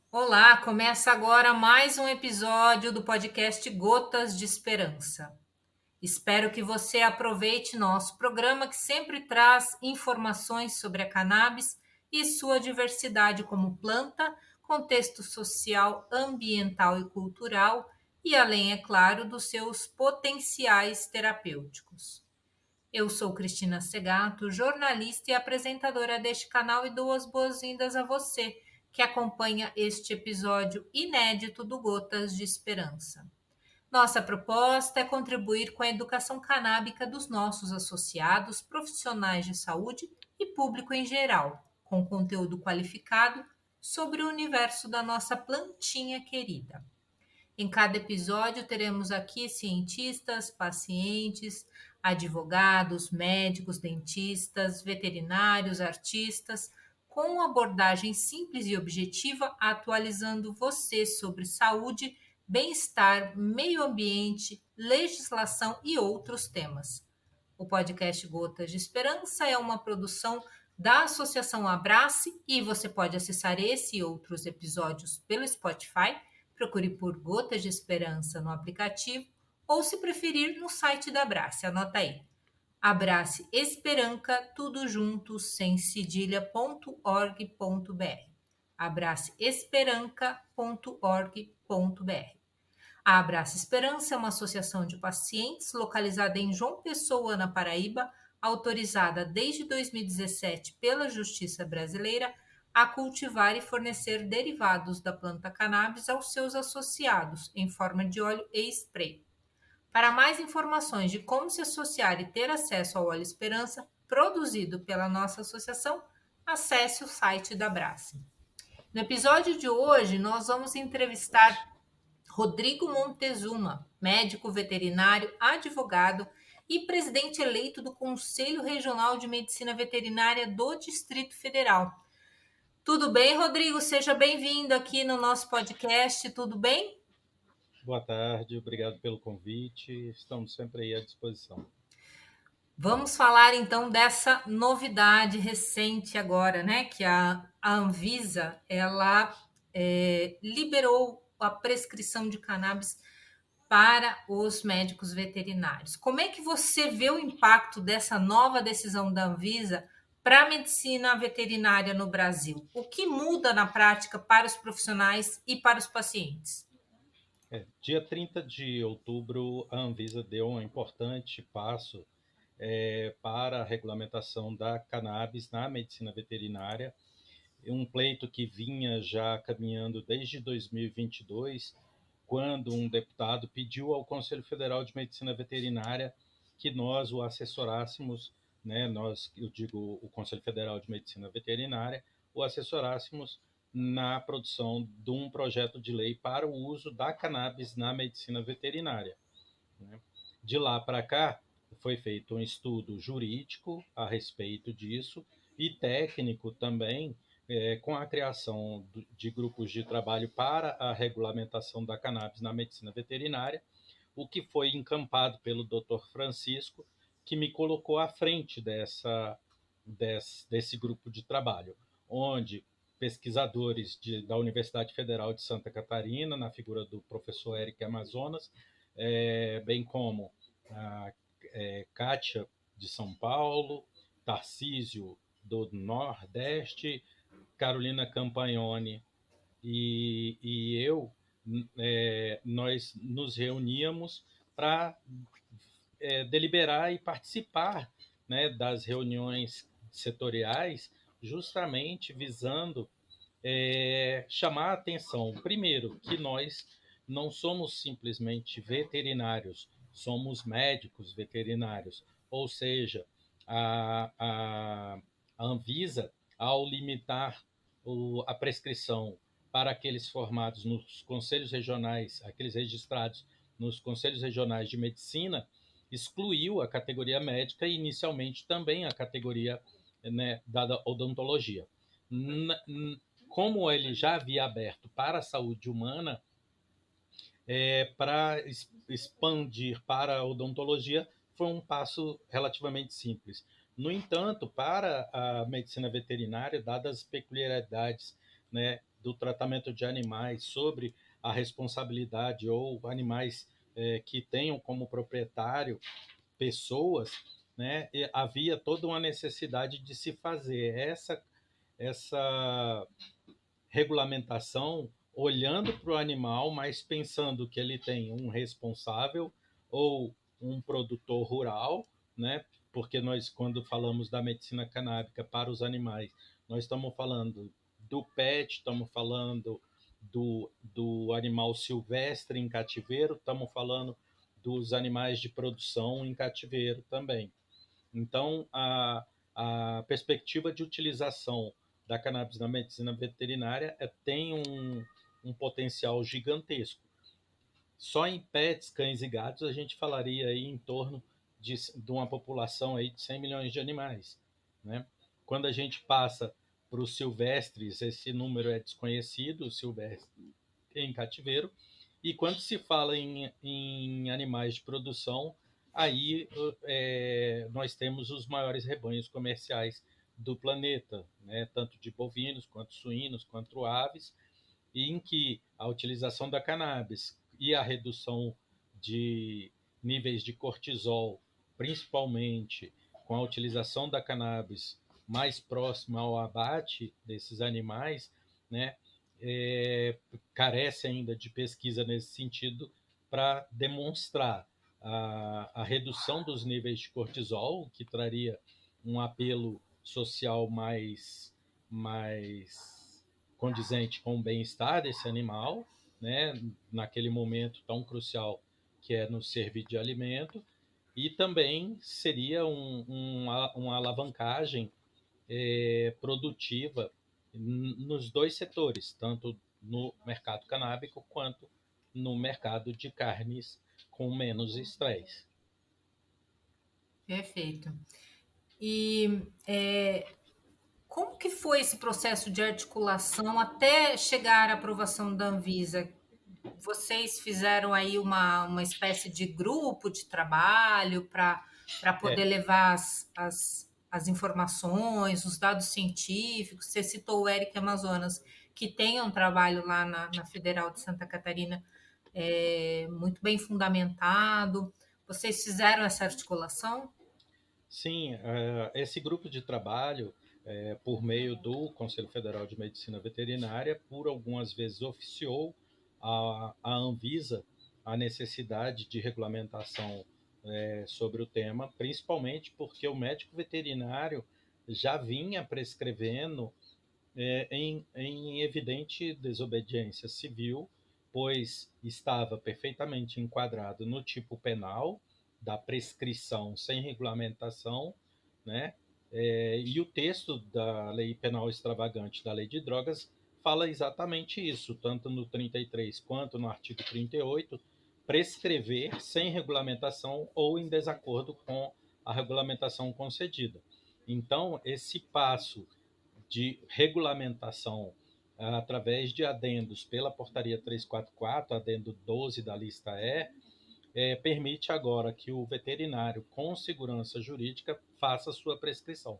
Olá, começa agora mais um episódio do podcast Gotas de Esperança. Espero que você aproveite nosso programa que sempre traz informações sobre a cannabis e sua diversidade como planta, contexto social, ambiental e cultural e além, é claro, dos seus potenciais terapêuticos. Eu sou Cristina Segato, jornalista e apresentadora deste canal e dou as boas-vindas a você que acompanha este episódio inédito do Gotas de Esperança. Nossa proposta é contribuir com a educação canábica dos nossos associados, profissionais de saúde e público em geral, com conteúdo qualificado sobre o universo da nossa plantinha querida. Em cada episódio, teremos aqui cientistas, pacientes, advogados, médicos, dentistas, veterinários, artistas, com abordagem simples e objetiva, atualizando você sobre saúde, bem-estar, meio ambiente, legislação e outros temas. O podcast Gotas de Esperança é uma produção da Associação Abrace e você pode acessar esse e outros episódios pelo Spotify. Procure por Gotas de Esperança no aplicativo ou, se preferir, no site da Abrace. Anota aí. Abrace Esperanca, tudo junto, sem cedilha.org.br. abraceesperanca.org.br. A Abraça Esperança é uma associação de pacientes localizada em João Pessoa, na Paraíba, autorizada desde 2017 pela Justiça Brasileira a cultivar e fornecer derivados da planta cannabis aos seus associados, em forma de óleo e spray. Para mais informações de como se associar e ter acesso ao Óleo Esperança, produzido pela nossa associação, acesse o site da Abrace. No episódio de hoje, nós vamos entrevistar Rodrigo Montezuma, médico veterinário, advogado e presidente eleito do Conselho Regional de Medicina Veterinária do Distrito Federal. Tudo bem, Rodrigo? Seja bem-vindo aqui no nosso podcast. Tudo bem? Boa tarde, obrigado pelo convite. Estamos sempre aí à disposição. Vamos falar então dessa novidade recente agora, né? Que a Anvisa ela liberou a prescrição de cannabis para os médicos veterinários. Como é que você vê o impacto dessa nova decisão da Anvisa para a medicina veterinária no Brasil? O que muda na prática para os profissionais e para os pacientes? Dia 30 de outubro, a Anvisa deu um importante passo para a regulamentação da cannabis na medicina veterinária, um pleito que vinha já caminhando desde 2022, quando um deputado pediu ao Conselho Federal de Medicina Veterinária que nós o assessorássemos, né, nós, eu digo o Conselho Federal de Medicina Veterinária, o assessorássemos na produção de um projeto de lei para o uso da cannabis na medicina veterinária, né? De lá para cá, foi feito um estudo jurídico a respeito disso e técnico também, com a criação de grupos de trabalho para a regulamentação da cannabis na medicina veterinária, o que foi encampado pelo Dr. Francisco, que me colocou à frente desse grupo de trabalho, onde pesquisadores da Universidade Federal de Santa Catarina, na figura do professor Eric Amazonas, bem como a Kátia de São Paulo, Tarcísio do Nordeste, Carolina Campagnoni e eu, nós nos reuníamos para deliberar e participar, né, das reuniões setoriais, justamente visando chamar a atenção, primeiro, que nós não somos simplesmente veterinários, somos médicos veterinários, ou seja, a Anvisa, ao limitar a prescrição para aqueles formados nos conselhos regionais, aqueles registrados nos conselhos regionais de medicina, excluiu a categoria médica e inicialmente também a categoria, né, da odontologia. Como ele já havia aberto para a saúde humana, para expandir para a odontologia, foi um passo relativamente simples. No entanto, para a medicina veterinária, dadas as peculiaridades, né, do tratamento de animais sobre a responsabilidade ou animais que tenham como proprietário pessoas, né, havia toda uma necessidade de se fazer essa regulamentação olhando para o animal, mas pensando que ele tem um responsável ou um produtor rural, né? Porque nós, quando falamos da medicina canábica para os animais, nós estamos falando do pet, estamos falando do animal silvestre em cativeiro, estamos falando dos animais de produção em cativeiro também. Então, a perspectiva de utilização da cannabis na medicina veterinária tem um potencial gigantesco. Só em pets, cães e gatos, a gente falaria aí em torno de uma população aí de 100 milhões de animais, né? Quando a gente passa para os silvestres, esse número é desconhecido, o silvestre em cativeiro, e quando se fala em animais de produção, aí nós temos os maiores rebanhos comerciais do planeta, né? Tanto de bovinos, quanto suínos, quanto aves, e em que a utilização da cannabis e a redução de níveis de cortisol, principalmente com a utilização da cannabis mais próxima ao abate desses animais, né, carece ainda de pesquisa nesse sentido para demonstrar a redução dos níveis de cortisol, que traria um apelo social mais condizente com o bem-estar desse animal, né, naquele momento tão crucial que é nos servir de alimento, e também seria uma alavancagem produtiva nos dois setores, tanto no mercado canábico quanto no mercado de carnes com menos estresse. Perfeito. E como que foi esse processo de articulação até chegar à aprovação da Anvisa? Vocês fizeram aí uma espécie de grupo de trabalho para poder levar as informações, os dados científicos? Você citou o Eric Amazonas, que tem um trabalho lá na Federal de Santa Catarina muito bem fundamentado. Vocês fizeram essa articulação? Sim, esse grupo de trabalho, por meio do Conselho Federal de Medicina Veterinária, por algumas vezes oficiou a Anvisa a necessidade de regulamentação sobre o tema, principalmente porque o médico veterinário já vinha prescrevendo em evidente desobediência civil, pois estava perfeitamente enquadrado no tipo penal da prescrição sem regulamentação, né? E o texto da Lei Penal Extravagante da Lei de Drogas fala exatamente isso, tanto no 33 quanto no artigo 38, prescrever sem regulamentação ou em desacordo com a regulamentação concedida. Então, esse passo de regulamentação através de adendos pela portaria 344, adendo 12 da lista permite agora que o veterinário com segurança jurídica faça sua prescrição.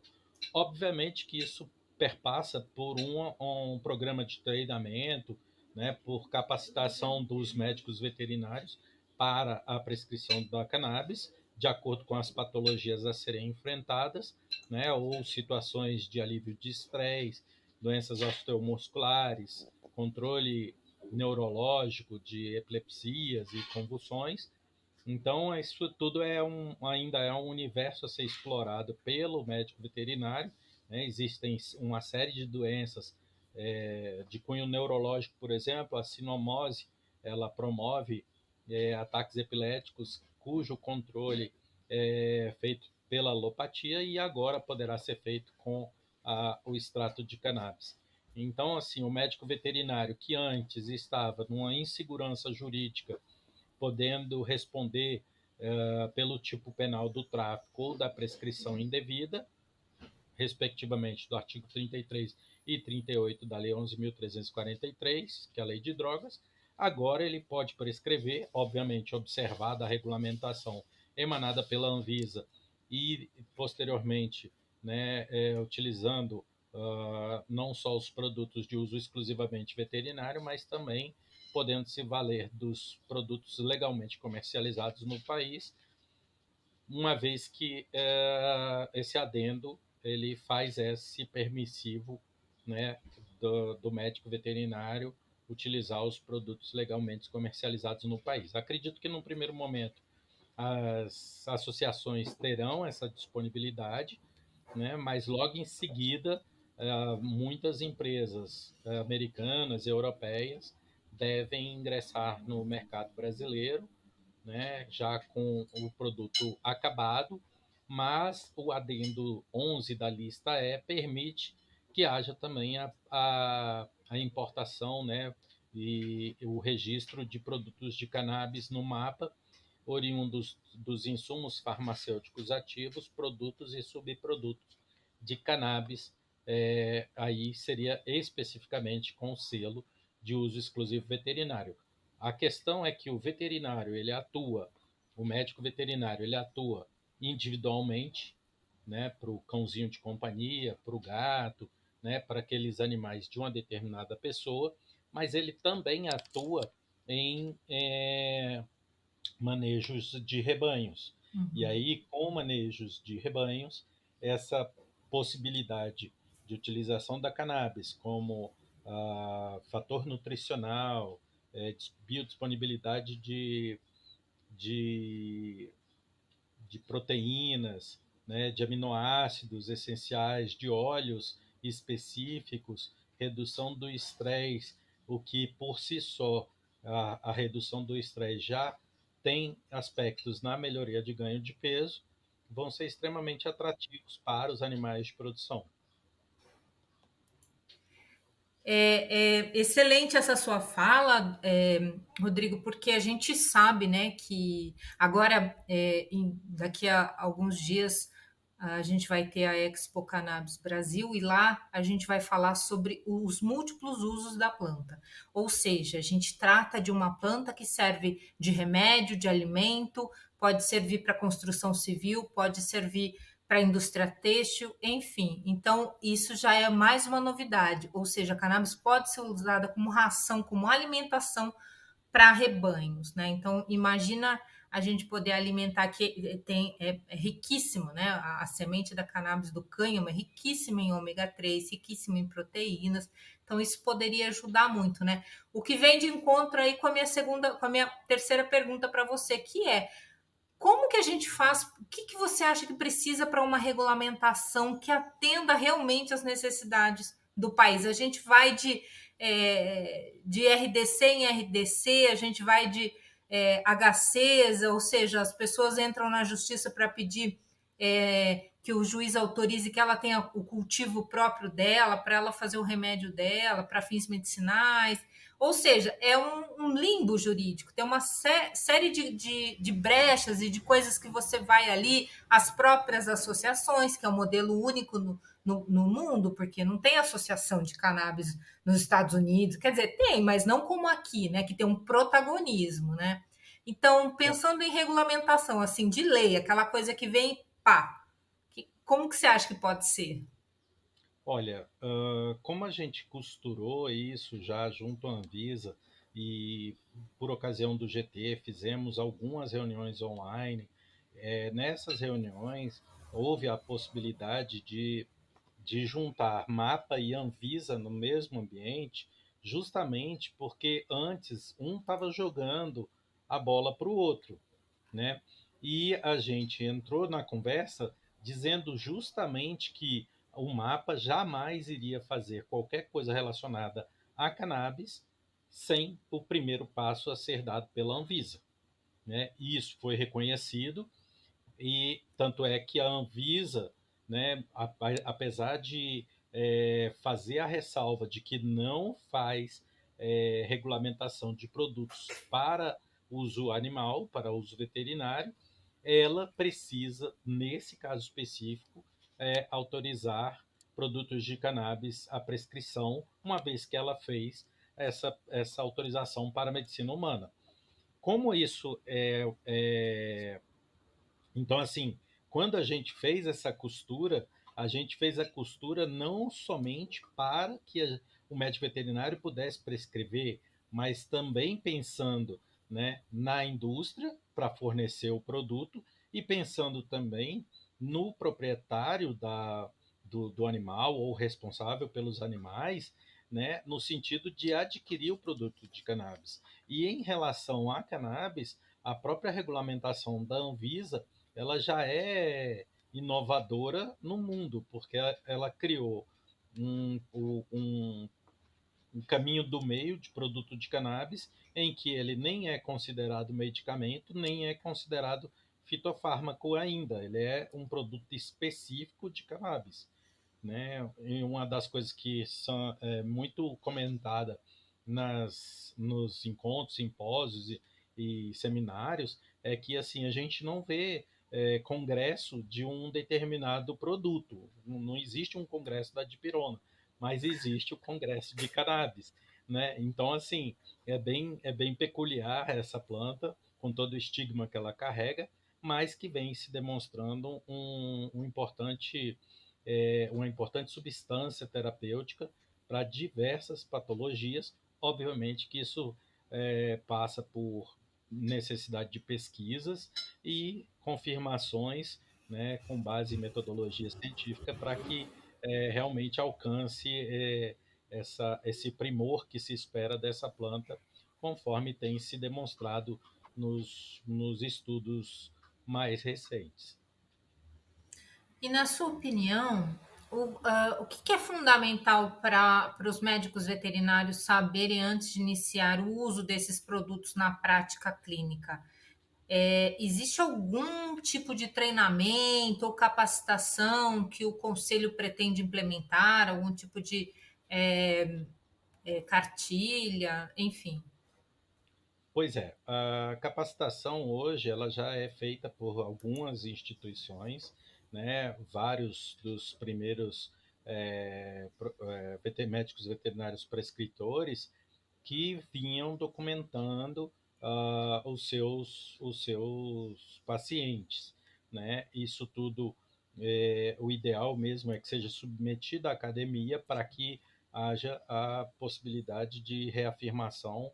Obviamente que isso perpassa por um programa de treinamento, né, por capacitação dos médicos veterinários para a prescrição da cannabis, de acordo com as patologias a serem enfrentadas, né, ou situações de alívio de estresse, doenças osteomusculares, controle neurológico de epilepsias e convulsões. Então, isso tudo ainda é um universo a ser explorado pelo médico veterinário, né? Existem uma série de doenças de cunho neurológico, por exemplo, a sinomose, ela promove ataques epiléticos cujo controle é feito pela alopatia e agora poderá ser feito com o extrato de cannabis. Então, assim, o médico veterinário que antes estava numa insegurança jurídica, podendo responder pelo tipo penal do tráfico ou da prescrição indevida, respectivamente do artigo 33 e 38 da Lei 11.343, que é a Lei de Drogas, agora ele pode prescrever, obviamente observada a regulamentação emanada pela Anvisa e, posteriormente, né, utilizando não só os produtos de uso exclusivamente veterinário, mas também podendo se valer dos produtos legalmente comercializados no país, uma vez que esse adendo ele faz esse permissivo, né, do médico veterinário utilizar os produtos legalmente comercializados no país. Acredito que, num primeiro momento, as associações terão essa disponibilidade, né, mas logo em seguida, muitas empresas americanas e europeias devem ingressar no mercado brasileiro, né, já com o produto acabado, mas o adendo 11 da lista E permite que haja também a importação, né, e o registro de produtos de cannabis no mapa, oriundos dos insumos farmacêuticos ativos, produtos e subprodutos de cannabis, aí seria especificamente com selo de uso exclusivo veterinário. A questão é que o veterinário, o médico veterinário, ele atua individualmente, né, para o cãozinho de companhia, para o gato, né, para aqueles animais de uma determinada pessoa, mas ele também atua em manejos de rebanhos. E aí, com manejos de rebanhos, essa possibilidade de utilização da cannabis como fator nutricional, biodisponibilidade de, de proteínas, né, de aminoácidos essenciais, de óleos específicos, redução do estresse, o que por si só a redução do estresse já tem aspectos na melhoria de ganho de peso, vão ser extremamente atrativos para os animais de produção. Excelente essa sua fala, Rodrigo, porque a gente sabe, né, que agora, daqui a alguns dias, a gente vai ter a Expo Cannabis Brasil e lá a gente vai falar sobre os múltiplos usos da planta. Ou seja, a gente trata de uma planta que serve de remédio, de alimento, pode servir para construção civil, pode servir para a indústria têxtil, enfim. Então, isso já é mais uma novidade, ou seja, a cannabis pode ser usada como ração, como alimentação para rebanhos, né? Então, imagina a gente poder alimentar, que é riquíssimo, né? A semente da cannabis do cânhamo é riquíssima em ômega 3, riquíssima em proteínas, então isso poderia ajudar muito, né? O que vem de encontro aí com a minha terceira pergunta para você, que é: como que a gente faz? O que você acha que precisa para uma regulamentação que atenda realmente às necessidades do país? A gente vai de RDC em RDC, a gente vai de HCs, ou seja, as pessoas entram na justiça para pedir que o juiz autorize que ela tenha o cultivo próprio dela, para ela fazer o remédio dela, para fins medicinais. Ou seja, é um limbo jurídico, tem uma série de brechas e de coisas que você vai ali, as próprias associações, que é um modelo único no mundo, porque não tem associação de cannabis nos Estados Unidos, quer dizer, tem, mas não como aqui, né, que tem um protagonismo, né? Então, pensando em regulamentação, assim, de lei, aquela coisa que vem, pá, como que você acha que pode ser? Olha, como a gente costurou isso já junto à Anvisa e por ocasião do GT fizemos algumas reuniões online, nessas reuniões houve a possibilidade de juntar MAPA e Anvisa no mesmo ambiente, justamente porque antes um estava jogando a bola para o outro, né? E a gente entrou na conversa dizendo justamente que o mapa jamais iria fazer qualquer coisa relacionada a cannabis sem o primeiro passo a ser dado pela Anvisa, né? E isso foi reconhecido e tanto é que a Anvisa, né, apesar de fazer a ressalva de que não faz regulamentação de produtos para uso animal, para uso veterinário, ela precisa, nesse caso específico, autorizar produtos de cannabis à prescrição, uma vez que ela fez essa autorização para a medicina humana. Como isso então, assim, quando a gente fez essa costura, a gente fez a costura não somente para que o médico veterinário pudesse prescrever, mas também pensando, né, na indústria para fornecer o produto e pensando também no proprietário do animal ou responsável pelos animais, né, no sentido de adquirir o produto de cannabis. E em relação à cannabis, a própria regulamentação da Anvisa, ela já é inovadora no mundo, porque ela criou um caminho do meio de produto de cannabis, em que ele nem é considerado medicamento, nem é considerado fitofármaco ainda. Ele é um produto específico de cannabis, né? E uma das coisas que são muito comentada nos encontros, simpósios e seminários é que assim a gente não vê congresso de um determinado produto. Não existe um congresso da dipirona, mas existe o congresso de cannabis, né? Então assim é bem peculiar essa planta com todo o estigma que ela carrega, mas que vem se demonstrando uma importante substância terapêutica para diversas patologias. Obviamente que isso passa por necessidade de pesquisas e confirmações, né, com base em metodologia científica para que realmente alcance esse primor que se espera dessa planta, conforme tem se demonstrado nos estudos mais recentes. E na sua opinião, o que é fundamental para os médicos veterinários saberem antes de iniciar o uso desses produtos na prática clínica? Existe algum tipo de treinamento ou capacitação que o conselho pretende implementar? Algum tipo de cartilha? Enfim. Pois é, a capacitação hoje ela já é feita por algumas instituições, né? Vários dos primeiros médicos veterinários prescritores que vinham documentando os seus pacientes, né? Isso tudo, o ideal mesmo é que seja submetido à academia para que haja a possibilidade de reafirmação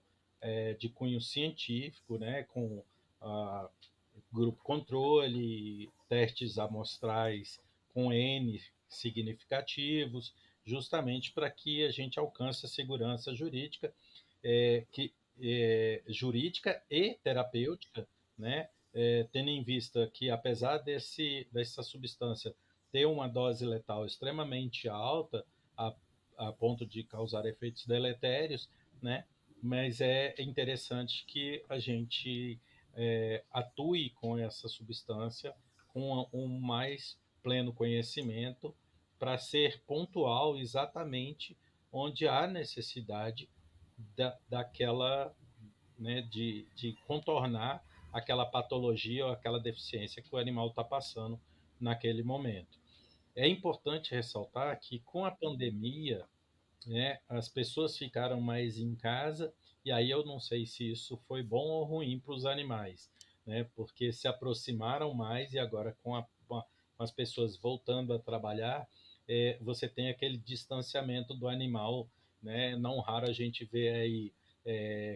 de cunho científico, né? Com ah, grupo controle, testes amostrais com N significativos, justamente para que a gente alcance a segurança jurídica, jurídica e terapêutica, né? Tendo em vista que, apesar dessa substância ter uma dose letal extremamente alta, a, a ponto de causar efeitos deletérios, né? Mas é interessante que a gente atue com essa substância com um mais pleno conhecimento para ser pontual exatamente onde há necessidade daquela, né, de contornar aquela patologia ou aquela deficiência que o animal está passando naquele momento. É importante ressaltar que com a pandemia, né, as pessoas ficaram mais em casa, e aí eu não sei se isso foi bom ou ruim para os animais, né, porque se aproximaram mais e agora com as pessoas voltando a trabalhar, você tem aquele distanciamento do animal, né, não raro a gente vê aí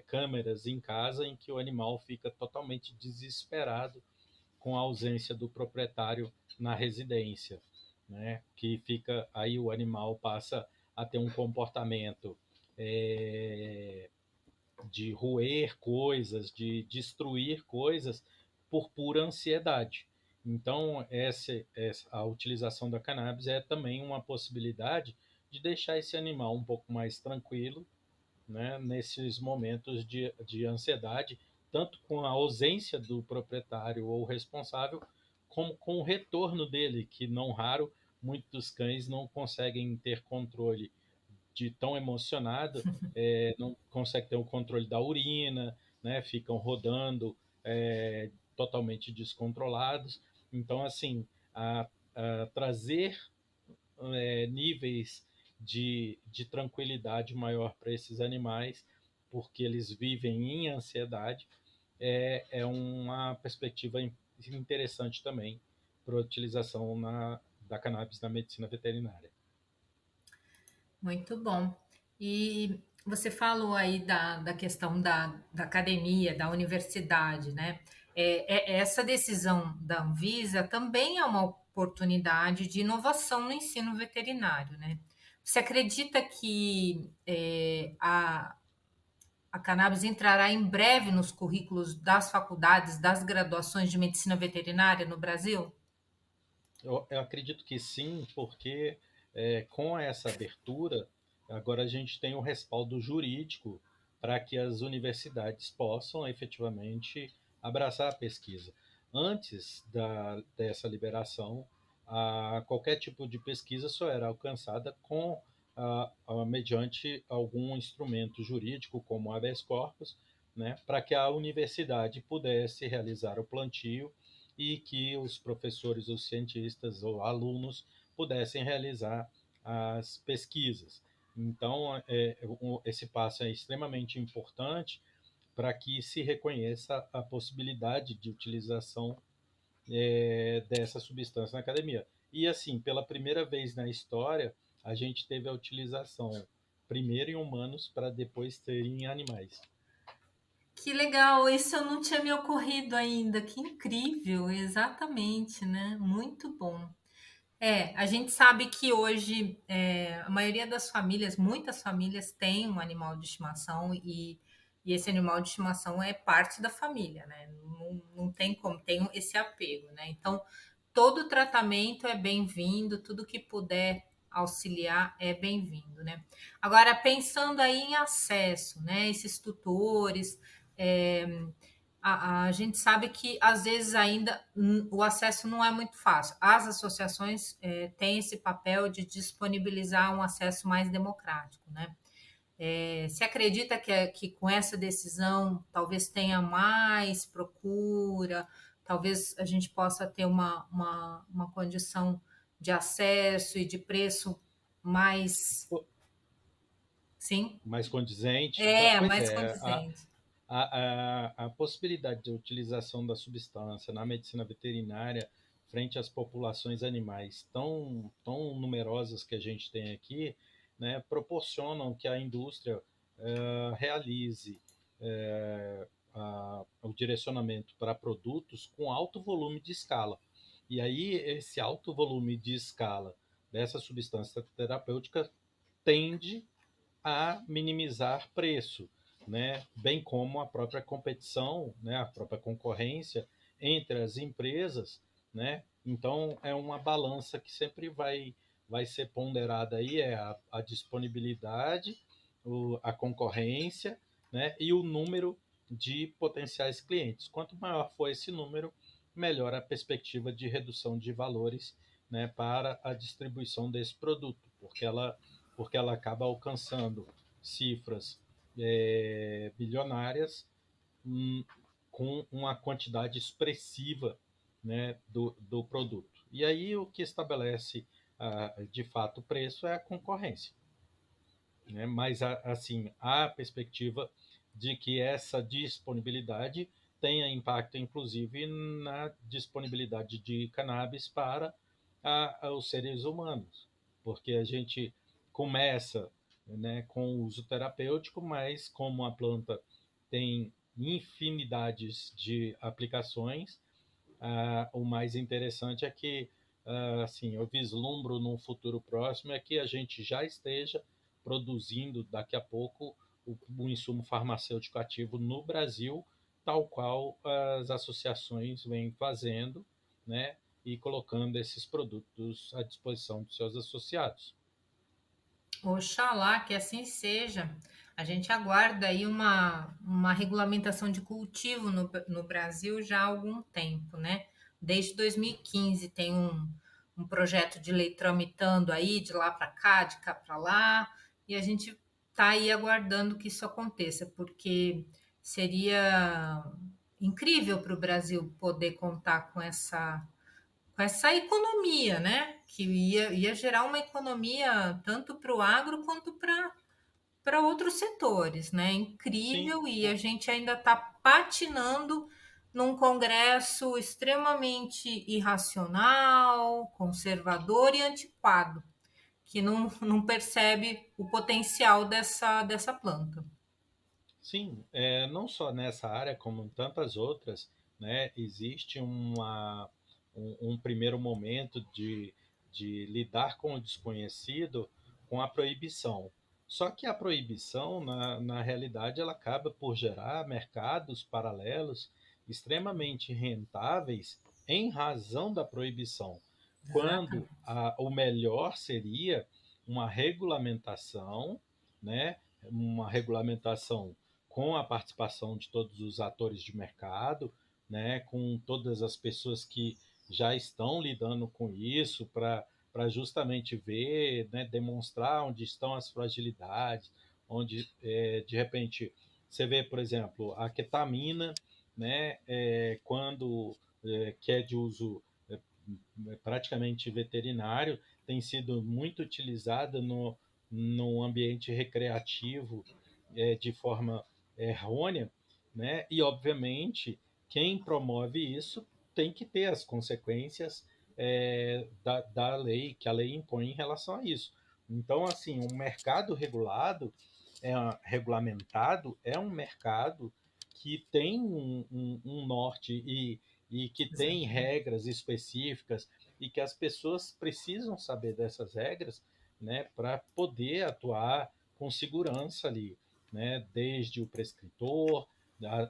câmeras em casa em que o animal fica totalmente desesperado com a ausência do proprietário na residência, né? Que fica aí o animal passa a ter um comportamento de roer coisas, de destruir coisas por pura ansiedade. Então, a utilização da cannabis é também uma possibilidade de deixar esse animal um pouco mais tranquilo, né, nesses momentos de ansiedade, tanto com a ausência do proprietário ou responsável, como com o retorno dele, que não raro muitos cães não conseguem ter controle de tão emocionado, não conseguem ter o controle da urina, né, ficam rodando totalmente descontrolados. Então, assim, a trazer níveis de tranquilidade maior para esses animais, porque eles vivem em ansiedade, é uma perspectiva interessante também para a utilização da cannabis na medicina veterinária. Muito bom. E você falou aí da questão da academia, da universidade, né? Essa decisão da Anvisa também é uma oportunidade de inovação no ensino veterinário, né? Você acredita que a cannabis entrará em breve nos currículos das faculdades, das graduações de medicina veterinária no Brasil? Eu acredito que sim, porque com essa abertura, agora a gente tem o respaldo jurídico para que as universidades possam efetivamente abraçar a pesquisa. Antes dessa liberação, qualquer tipo de pesquisa só era alcançada mediante algum instrumento jurídico, como o habeas corpus, né, para que a universidade pudesse realizar o plantio e que os professores, os cientistas ou alunos pudessem realizar as pesquisas. Então, esse passo é extremamente importante para que se reconheça a possibilidade de utilização dessa substância na academia. E assim, pela primeira vez na história, a gente teve a utilização primeiro em humanos para depois ter em animais. Que legal, isso eu não tinha me ocorrido ainda. Que incrível, exatamente, né? Muito bom. A gente sabe que hoje a maioria das famílias, muitas famílias têm um animal de estimação e esse animal de estimação é parte da família, né? Não tem como, tem esse apego, né? Então, todo tratamento é bem-vindo, tudo que puder auxiliar é bem-vindo, né? Agora, pensando aí em acesso, né? Esses tutores, é, a gente sabe que às vezes ainda o acesso não é muito fácil. As associações têm esse papel de disponibilizar um acesso mais democrático, né? Você acredita que com essa decisão talvez tenha mais procura, talvez a gente possa ter uma condição de acesso e de preço mais, sim? Mais condizente? É, Pois mais é, condizente. a possibilidade de utilização da substância na medicina veterinária frente às populações animais tão numerosas que a gente tem aqui, né, proporcionam que a indústria realize o direcionamento para produtos com alto volume de escala. E aí, esse alto volume de escala dessa substância terapêutica tende a minimizar preço, né? Bem como a própria competição, né? A própria concorrência entre as empresas, né? Então é uma balança que sempre vai ser ponderada aí a disponibilidade, a concorrência, né? E o número de potenciais clientes. Quanto maior for esse número, melhor a perspectiva de redução de valores, né, para a distribuição desse produto, porque ela acaba alcançando cifras bilionárias com uma quantidade expressiva, né, do produto. E aí o que estabelece de fato o preço é a concorrência. Né? Mas assim, há a perspectiva de que essa disponibilidade tenha impacto, inclusive, na disponibilidade de cannabis para os seres humanos, porque a gente começa, né, com o uso terapêutico, mas como a planta tem infinidades de aplicações, o mais interessante é que, assim, eu vislumbro num futuro próximo é que a gente já esteja produzindo daqui a pouco o insumo farmacêutico ativo no Brasil, tal qual as associações vêm fazendo, né, e colocando esses produtos à disposição dos seus associados. Oxalá que assim seja. A gente aguarda aí uma regulamentação de cultivo no Brasil já há algum tempo, né? Desde 2015 tem um projeto de lei tramitando aí, de lá para cá, de cá para lá, e a gente está aí aguardando que isso aconteça, porque seria incrível para o Brasil poder contar com essa economia, né? Que ia gerar uma economia tanto para o agro quanto para outros setores, né? Sim, Incrível, e a gente ainda está patinando num Congresso extremamente irracional, conservador e antiquado, que não percebe o potencial dessa planta. Sim, não só nessa área, como em tantas outras, né, existe um primeiro momento de lidar com o desconhecido com a proibição. Só que a proibição, na realidade, ela acaba por gerar mercados paralelos extremamente rentáveis em razão da proibição, quando Exatamente. o melhor seria uma regulamentação, né, uma regulamentação com a participação de todos os atores de mercado, né, com todas as pessoas que já estão lidando com isso para justamente ver, né, demonstrar onde estão as fragilidades, onde de repente você vê, por exemplo, a ketamina, né, quando que é de uso praticamente veterinário, tem sido muito utilizada no ambiente recreativo de forma errônea, né? E obviamente quem promove isso tem que ter as consequências da lei que a lei impõe em relação a isso. Então, assim, um mercado regulamentado é um mercado que tem um norte e que tem Exatamente. regras específicas e que as pessoas precisam saber dessas regras, né, para poder atuar com segurança ali, né, desde o prescritor,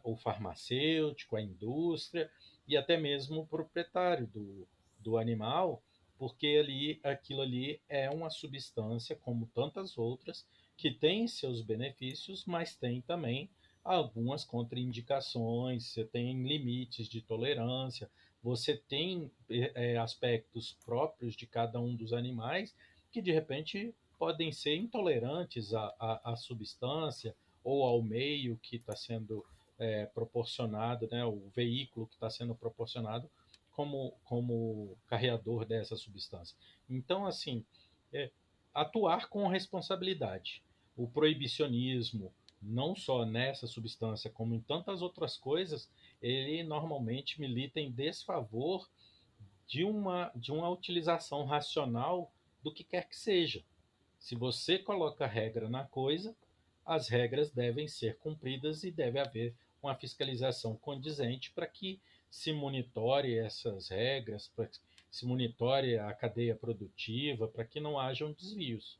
o farmacêutico, a indústria e até mesmo o proprietário do animal, porque aquilo ali é uma substância, como tantas outras, que tem seus benefícios, mas tem também algumas contraindicações, você tem limites de tolerância, você tem aspectos próprios de cada um dos animais que de repente podem ser intolerantes à substância ou ao meio que está sendo proporcionado, né, o veículo que está sendo proporcionado como carreador dessa substância. Então, assim, é, atuar com responsabilidade. O proibicionismo, não só nessa substância, como em tantas outras coisas, ele normalmente milita em desfavor de uma utilização racional do que quer que seja. Se você coloca regra na coisa, as regras devem ser cumpridas e deve haver uma fiscalização condizente para que se monitore essas regras, para que se monitore a cadeia produtiva, para que não hajam desvios.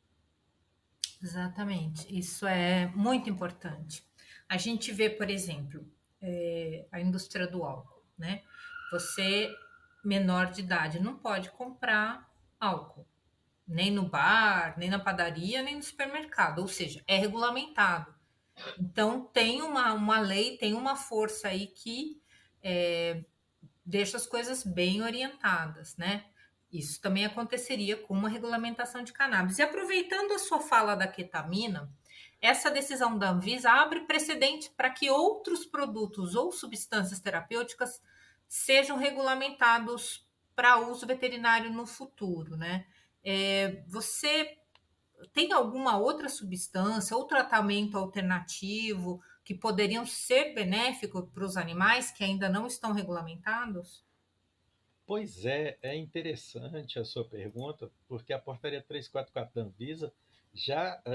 Exatamente, isso é muito importante. A gente vê, por exemplo, a indústria do álcool, né? Você, menor de idade, não pode comprar álcool, nem no bar, nem na padaria, nem no supermercado, ou seja, é regulamentado. Então, tem uma lei, tem uma força aí que é, deixa as coisas bem orientadas, né? Isso também aconteceria com uma regulamentação de cannabis. E aproveitando a sua fala da ketamina, essa decisão da Anvisa abre precedente para que outros produtos ou substâncias terapêuticas sejam regulamentados para uso veterinário no futuro, né? Você tem alguma outra substância ou tratamento alternativo que poderiam ser benéficos para os animais que ainda não estão regulamentados? Pois é interessante a sua pergunta, porque a portaria 344 da Anvisa,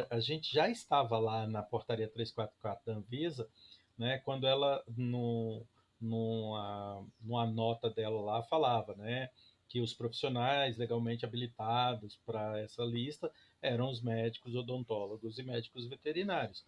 a gente já estava lá na portaria 344 da Anvisa, né, quando ela, numa nota dela lá, falava, né, que os profissionais legalmente habilitados para essa lista eram os médicos odontólogos e médicos veterinários.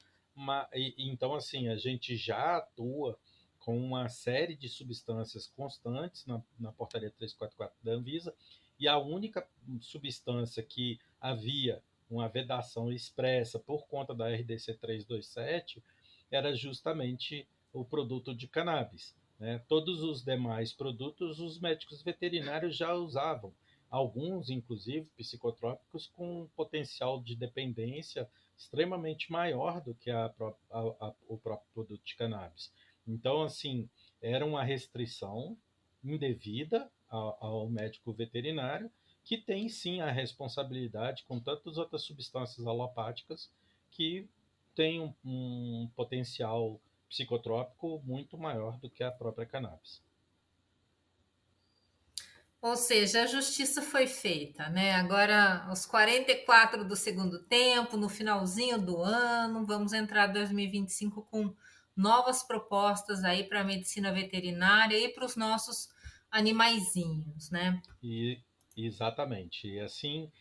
Então, assim, a gente já atua com uma série de substâncias constantes na portaria 344 da Anvisa, e a única substância que havia uma vedação expressa por conta da RDC 327 era justamente o produto de cannabis. Né? Todos os demais produtos, os médicos veterinários já usavam, alguns, inclusive, psicotrópicos com potencial de dependência extremamente maior do que o próprio produto de cannabis. Então, assim, era uma restrição indevida ao médico veterinário, que tem sim a responsabilidade com tantas outras substâncias alopáticas que têm um potencial psicotrópico muito maior do que a própria cannabis. Ou seja, a justiça foi feita, né? Agora, aos 44 do segundo tempo, no finalzinho do ano, vamos entrar em 2025 com novas propostas aí para a medicina veterinária e para os nossos animaizinhos, né? E exatamente. E assim,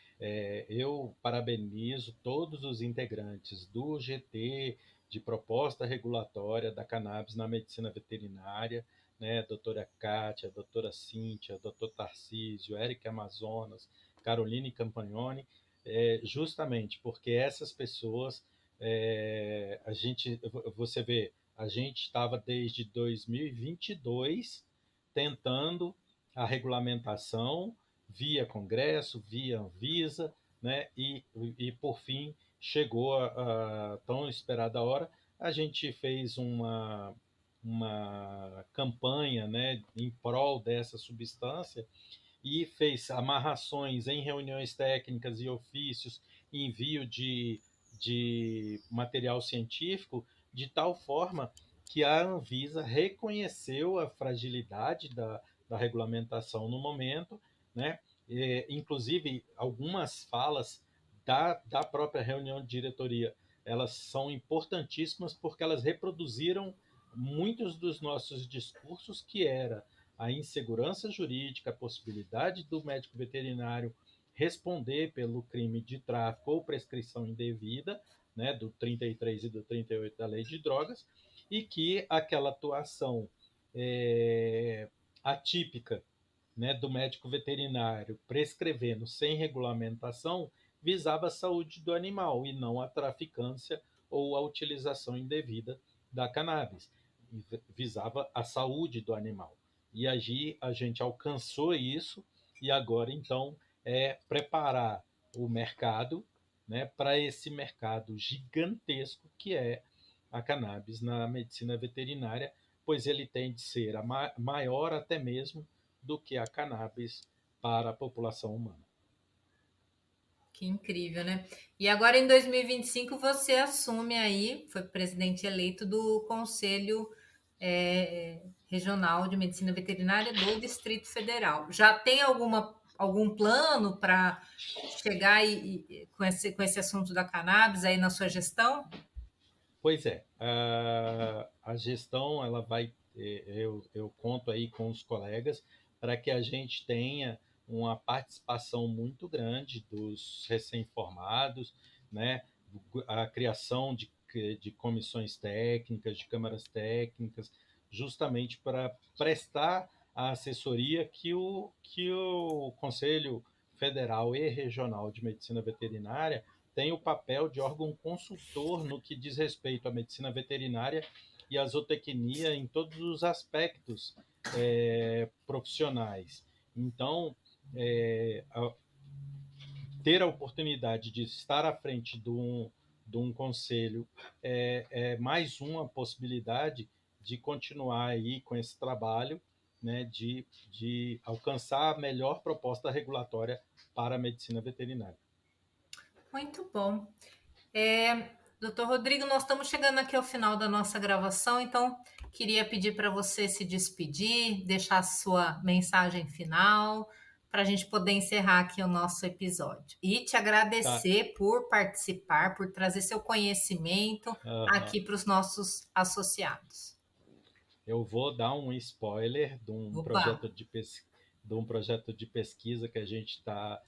eu parabenizo todos os integrantes do GT de proposta regulatória da cannabis na medicina veterinária, né? Doutora Kátia, doutora Cíntia, doutor Tarcísio, Érica Amazonas, Caroline Campagnoni, justamente porque essas pessoas, você vê, a gente estava desde 2022 tentando a regulamentação via Congresso, via Anvisa, né? E por fim chegou a tão esperada hora. A gente fez uma campanha, né, em prol dessa substância e fez amarrações em reuniões técnicas e ofícios, envio de material científico, de tal forma que a Anvisa reconheceu a fragilidade da regulamentação no momento, né? Inclusive, algumas falas da própria reunião de diretoria, elas são importantíssimas porque elas reproduziram muitos dos nossos discursos, que era a insegurança jurídica, a possibilidade do médico veterinário responder pelo crime de tráfico ou prescrição indevida, né, do 33 e do 38 da Lei de Drogas, e que aquela atuação atípica, né, do médico veterinário prescrevendo sem regulamentação visava a saúde do animal e não a traficância ou a utilização indevida da cannabis. Visava a saúde do animal. E aí a gente alcançou isso e agora então preparar o mercado, né, para esse mercado gigantesco que é a cannabis na medicina veterinária, pois ele tem de ser maior até mesmo do que a cannabis para a população humana. Que incrível, né? E agora em 2025 você assume aí, foi presidente eleito do Conselho Regional de Medicina Veterinária do Distrito Federal. Já tem algum plano para chegar com esse assunto da cannabis aí na sua gestão? Pois é, a gestão ela vai, eu conto aí com os colegas para que a gente tenha uma participação muito grande dos recém-formados, né? A criação de comissões técnicas, de câmaras técnicas, justamente para prestar a assessoria que o Conselho Federal e Regional de Medicina Veterinária tem o papel de órgão consultor no que diz respeito à medicina veterinária e à zootecnia em todos os aspectos profissionais. Então, ter a oportunidade de estar à frente de um conselho é mais uma possibilidade de continuar aí com esse trabalho, né, de alcançar a melhor proposta regulatória para a medicina veterinária. Muito bom. Doutor Rodrigo, nós estamos chegando aqui ao final da nossa gravação, então queria pedir para você se despedir, deixar a sua mensagem final, para a gente poder encerrar aqui o nosso episódio. E te Tá. agradecer por participar, por trazer seu conhecimento aqui para os nossos associados. Eu vou dar um spoiler de um Opa! projeto de pesquisa que a gente está.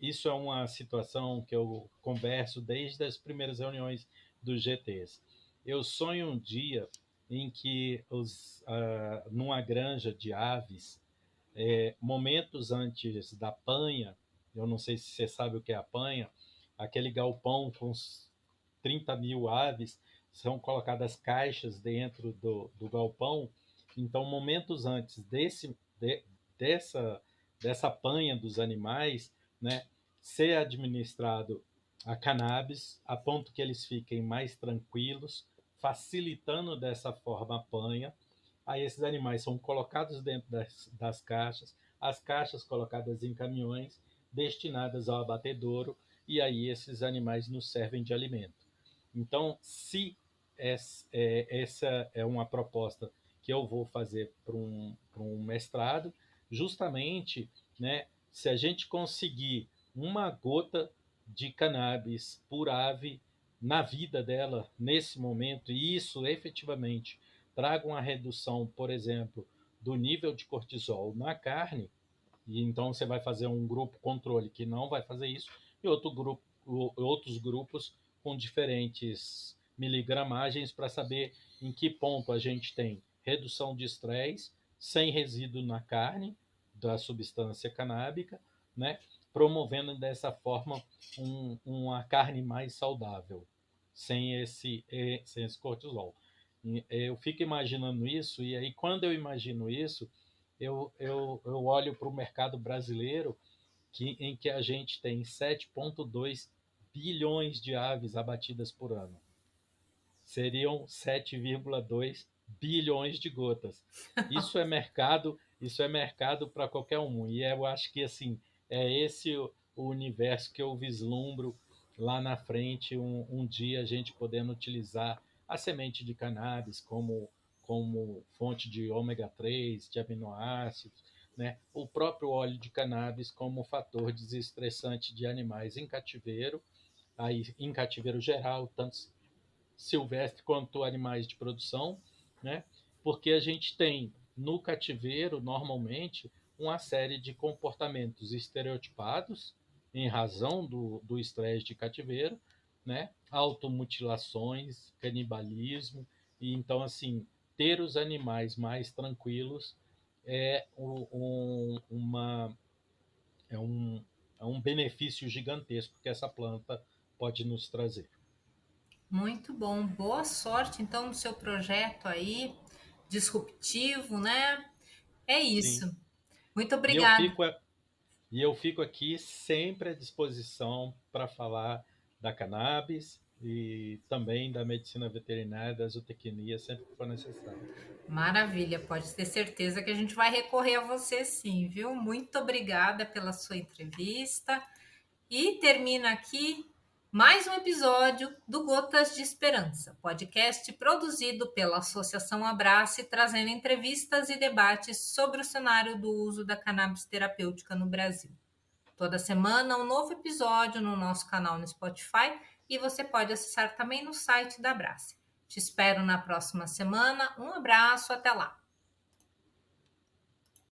Isso é uma situação que eu converso desde as primeiras reuniões dos GTs. Eu sonho um dia em que numa granja de aves, momentos antes da panha, eu não sei se você sabe o que é a panha, aquele galpão com uns 30 mil aves, são colocadas caixas dentro do galpão. Então, momentos antes dessa panha dos animais, né, ser administrado a cannabis, a ponto que eles fiquem mais tranquilos, facilitando dessa forma a panha. Aí esses animais são colocados dentro das caixas, as caixas colocadas em caminhões, destinadas ao abatedouro, e aí esses animais nos servem de alimento. Então, se essa é uma proposta que eu vou fazer para um mestrado, justamente, né, se a gente conseguir uma gota de cannabis por ave na vida dela nesse momento, e isso efetivamente traga uma redução, por exemplo, do nível de cortisol na carne, e então você vai fazer um grupo controle que não vai fazer isso, e outros grupos com diferentes miligramagens para saber em que ponto a gente tem redução de estresse sem resíduo na carne da substância canábica, né? Promovendo dessa forma uma carne mais saudável, sem esse cortisol. Eu fico imaginando isso, e aí quando eu imagino isso, eu olho para o mercado brasileiro, em que a gente tem 7,2 bilhões de aves abatidas por ano. Seriam 7,2 bilhões de gotas. Isso é mercado para qualquer um. E eu acho que assim, é esse o universo que eu vislumbro lá na frente, um dia a gente podendo utilizar a semente de cannabis como fonte de ômega 3, de aminoácidos, né? O próprio óleo de cannabis como fator desestressante de animais em cativeiro, aí em cativeiro geral, tanto silvestre quanto animais de produção, né? Porque a gente tem no cativeiro, normalmente, uma série de comportamentos estereotipados em razão do estresse de cativeiro, né? Automutilações, canibalismo, e então, assim, ter os animais mais tranquilos é é um, é um benefício gigantesco que essa planta pode nos trazer. Muito bom. Boa sorte, então, no seu projeto aí, disruptivo, né? É Sim. isso. Muito E eu obrigada. fico, e eu fico aqui sempre à disposição para falar da cannabis e também da medicina veterinária, da zootecnia, sempre que for necessário. Maravilha, pode ter certeza que a gente vai recorrer a você sim, viu? Muito obrigada pela sua entrevista. E termina aqui mais um episódio do Gotas de Esperança, podcast produzido pela Associação Abrace, trazendo entrevistas e debates sobre o cenário do uso da cannabis terapêutica no Brasil. Toda semana um novo episódio no nosso canal no Spotify e você pode acessar também no site da Abrace. Te espero na próxima semana. Um abraço, até lá!